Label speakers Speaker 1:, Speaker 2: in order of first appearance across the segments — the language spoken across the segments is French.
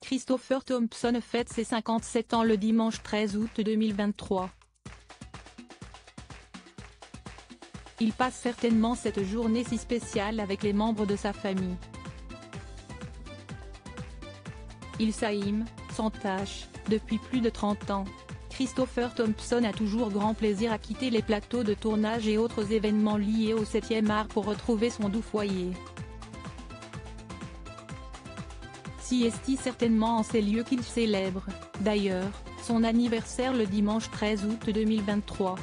Speaker 1: Christopher Thompson fête ses 57 ans le dimanche 13 août 2023. Il passe certainement cette journée si spéciale avec les membres de sa famille. Il s'anime, sans tâche, depuis plus de 30 ans. Christopher Thompson a toujours grand plaisir à quitter les plateaux de tournage et autres événements liés au 7e art pour retrouver son doux foyer. Siesti certainement en ces lieux qu'il célèbre, d'ailleurs, son anniversaire le dimanche 13 août 2023.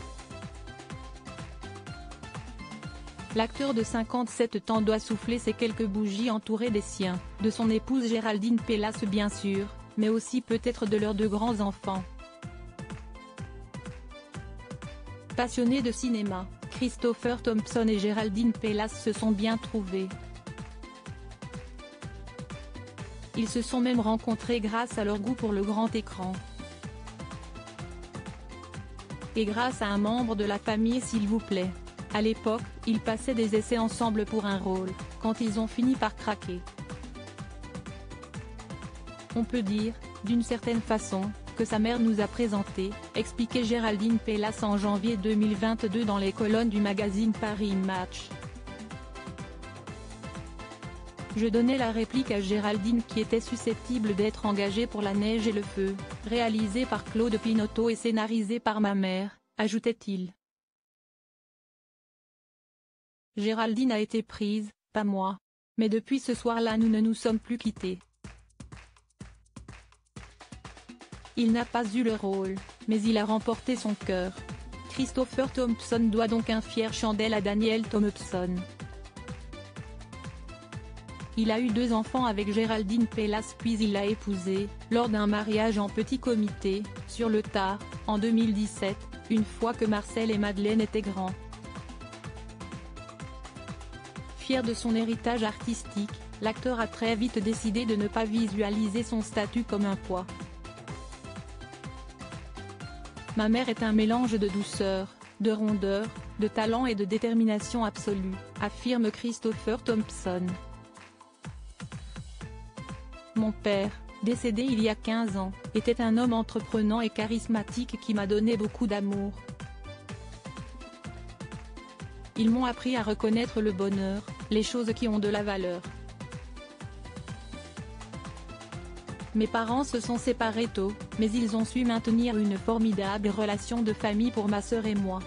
Speaker 1: L'acteur de 57 ans doit souffler ses quelques bougies entouré des siens, de son épouse Géraldine Pellas bien sûr, mais aussi peut-être de leurs deux grands-enfants. Passionnés de cinéma, Christopher Thompson et Géraldine Pellas se sont bien trouvés. Ils se sont même rencontrés grâce à leur goût pour le grand écran. Et grâce à un membre de la famille s'il vous plaît. À l'époque, ils passaient des essais ensemble pour un rôle, quand ils ont fini par craquer. On peut dire, d'une certaine façon, que sa mère nous a présenté, expliquait Géraldine Pellas en janvier 2022 dans les colonnes du magazine Paris Match. Je donnais la réplique à Géraldine qui était susceptible d'être engagée pour La Neige et le Feu, réalisé par Claude Pinoteau et scénarisé par ma mère, ajoutait-il. Géraldine a été prise, pas moi. Mais depuis ce soir-là nous ne nous sommes plus quittés. Il n'a pas eu le rôle, mais il a remporté son cœur. Christopher Thompson doit donc un fier chandelle à Daniel Thompson. Il a eu 2 enfants avec Géraldine Pellas puis il l'a épousée, lors d'un mariage en petit comité, sur le tard, en 2017, une fois que Marcel et Madeleine étaient grands. Fier de son héritage artistique, l'acteur a très vite décidé de ne pas visualiser son statut comme un poids. Ma mère est un mélange de douceur, de rondeur, de talent et de détermination absolue, affirme Christopher Thompson. Mon père, décédé il y a 15 ans, était un homme entreprenant et charismatique qui m'a donné beaucoup d'amour. Ils m'ont appris à reconnaître le bonheur, les choses qui ont de la valeur. Mes parents se sont séparés tôt, mais ils ont su maintenir une formidable relation de famille pour ma sœur et moi.